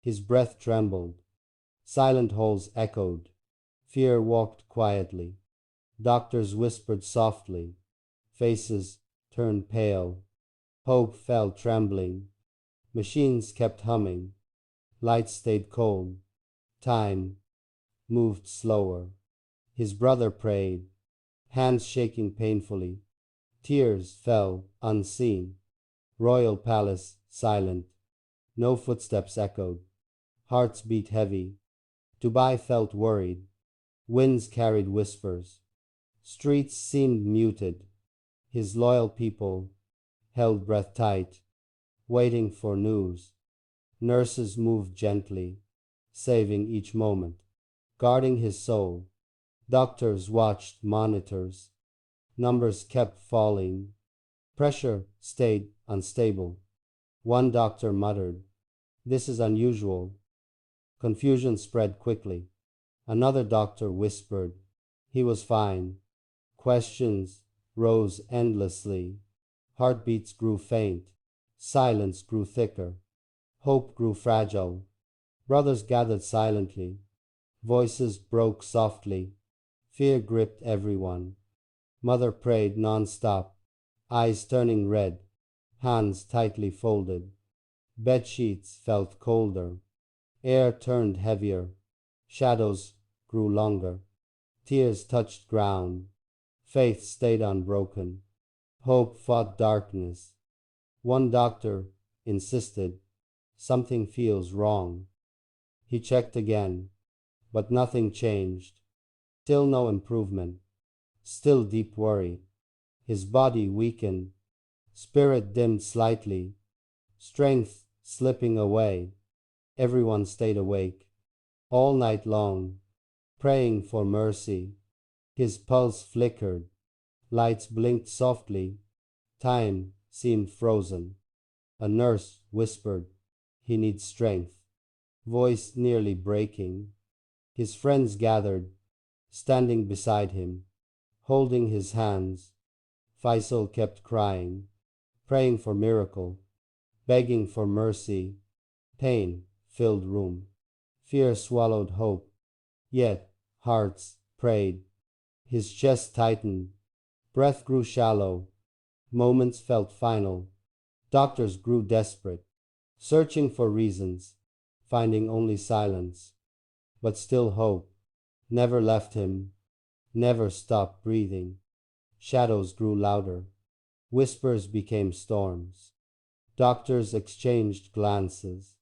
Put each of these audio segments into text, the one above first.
His breath trembled. Silent halls echoed. Fear walked quietly. Doctors whispered softly. Faces turned pale. Hope fell trembling. Machines kept humming. Lights stayed cold. Time moved slower. His brother prayed, hands shaking painfully. Tears fell unseen. Royal palace silent. No footsteps echoed. Hearts beat heavy. Dubai felt worried. Winds carried whispers. Streets seemed muted. His loyal people held breath tight, waiting for news. Nurses moved gently, saving each moment, guarding his soul. Doctors watched monitors. Numbers kept falling. Pressure stayed unstable. One doctor muttered, "This is unusual." Confusion spread quickly. Another doctor whispered, "He was fine." Questions rose endlessly. Heartbeats grew faint. Silence grew thicker. Hope grew fragile. Brothers gathered silently. Voices broke softly. Fear gripped everyone. Mother prayed non-stop, eyes turning red, hands tightly folded. Bed sheets felt colder. Air turned heavier. Shadows grew longer. Tears touched ground. Faith stayed unbroken. Hope fought darkness. One doctor insisted, "Something feels wrong." He checked again, but nothing changed. Still no improvement. Still deep worry. His body weakened. Spirit dimmed slightly. Strength slipping away. Everyone stayed awake, all night long, praying for mercy. His pulse flickered. Lights blinked softly. Time seemed frozen. A nurse whispered, "He needs strength." Voice nearly breaking. His friends gathered, standing beside him, holding his hands. Faisal kept crying, praying for miracle, begging for mercy. Pain filled room. Fear swallowed hope. Yet hearts prayed. His chest tightened. Breath grew shallow. Moments felt final. Doctors grew desperate, searching for reasons, finding only silence. But still hope never left him, never stopped breathing. Shadows grew louder. Whispers became storms. Doctors exchanged glances.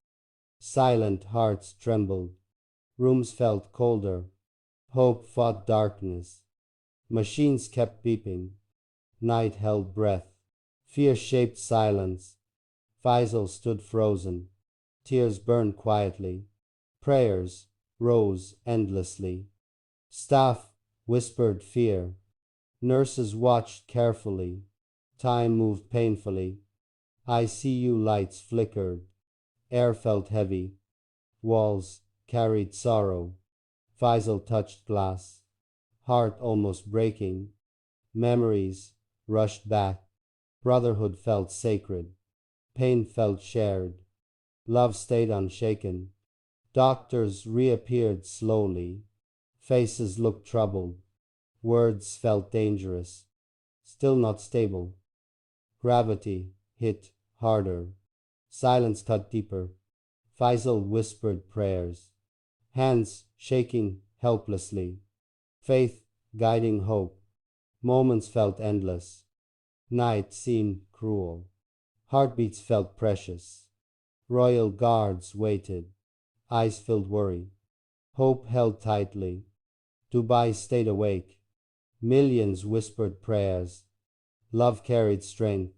Silent hearts trembled. Rooms felt colder. Hope fought darkness. Machines kept beeping. Night held breath. Fear shaped silence. Faisal stood frozen. Tears burned quietly. Prayers rose endlessly. Staff whispered fear. Nurses watched carefully. Time moved painfully. ICU lights flickered. Air felt heavy. Walls carried sorrow. Faisal touched glass. Heart almost breaking. Memories rushed back. Brotherhood felt sacred. Pain felt shared. Love stayed unshaken. Doctors reappeared slowly. Faces looked troubled. Words felt dangerous. Still not stable. Gravity hit harder. Silence cut deeper. Faisal whispered prayers, hands shaking helplessly. Faith guiding hope. Moments felt endless. Night seemed cruel. Heartbeats felt precious. Royal guards waited. Eyes filled worry. Hope held tightly. Dubai stayed awake. Millions whispered prayers. Love carried strength.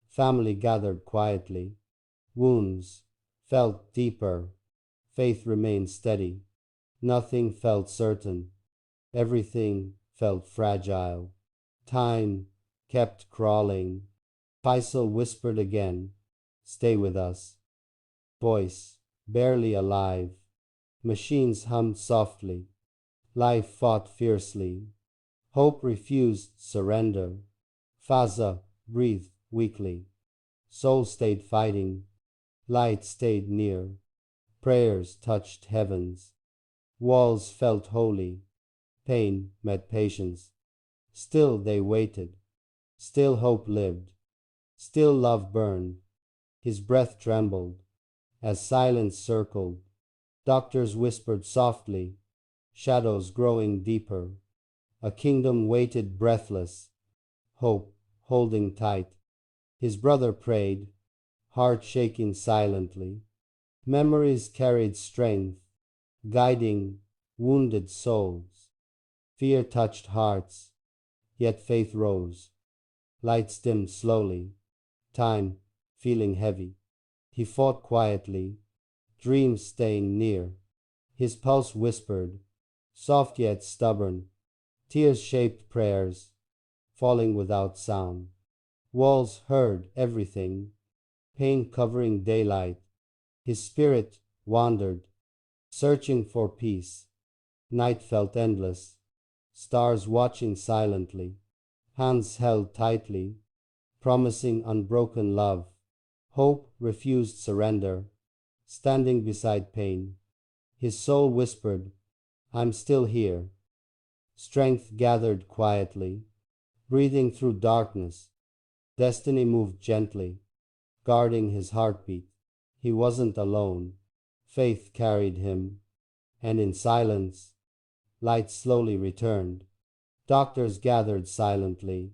Family gathered quietly. Wounds felt deeper. Faith remained steady. Nothing felt certain. Everything felt fragile. Time kept crawling. Faisal whispered again, "Stay with us." Voice barely alive. Machines hummed softly. Life fought fiercely. Hope refused surrender. Fazza breathed weakly. Soul stayed fighting. Light stayed near. Prayers touched heavens. Walls felt holy. Pain met patience. Still they waited. Still hope lived. Still love burned. His breath trembled. As silence circled, doctors whispered softly, shadows growing deeper. A kingdom waited breathless, hope holding tight. His brother prayed, heart shaking silently. Memories carried strength, guiding wounded souls. Fear touched hearts, yet faith rose. Lights dimmed slowly, time feeling heavy. He fought quietly, dreams staying near. His pulse whispered, soft yet stubborn. Tears shaped prayers, falling without sound. Walls heard everything, pain covering daylight. His spirit wandered, searching for peace. Night felt endless, stars watching silently, hands held tightly, promising unbroken love. Hope refused surrender, standing beside pain. His soul whispered, I'm still here. Strength gathered quietly, breathing through darkness. Destiny moved gently, guarding his heartbeat. He wasn't alone. Faith carried him, and in silence, light slowly returned. Doctors gathered silently.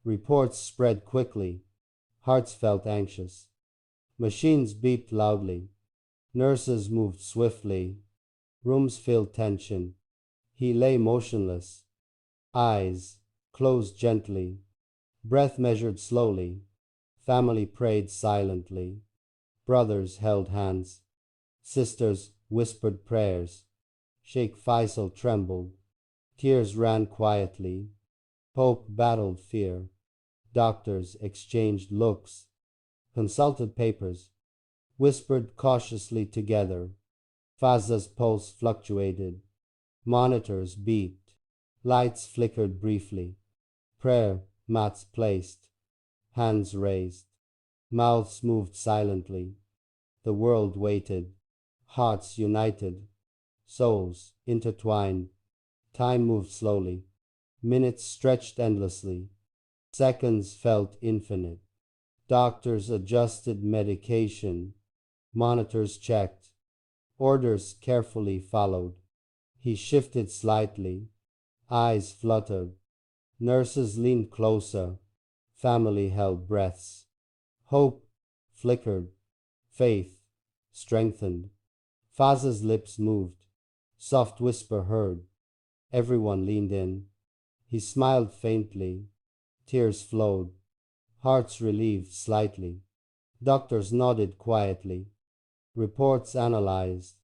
Reports spread quickly. Hearts felt anxious. Machines beeped loudly. Nurses moved swiftly. Rooms filled tension. He lay motionless, eyes closed gently, breath measured slowly. Family prayed silently. Brothers held hands. Sisters whispered prayers. Sheikh Faisal trembled. Tears ran quietly. Hope battled fear. Doctors exchanged looks, consulted papers, whispered cautiously together. Fazza's pulse fluctuated. Monitors beeped. Lights flickered briefly. Prayer mats placed. Hands raised. Mouths moved silently. The world waited. Hearts united. Souls intertwined. Time moved slowly. Minutes stretched endlessly. Seconds felt infinite. Doctors adjusted medication. Monitors checked. Orders carefully followed. He shifted slightly. Eyes fluttered. Nurses leaned closer. Family held breaths. Hope flickered. Faith strengthened. Faz's lips moved. Soft whisper heard. Everyone leaned in. He smiled faintly. Tears flowed. Hearts relieved slightly. Doctors nodded quietly. Reports analyzed.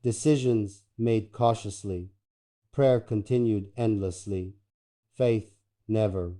Decisions made cautiously. Prayer continued endlessly. Faith never.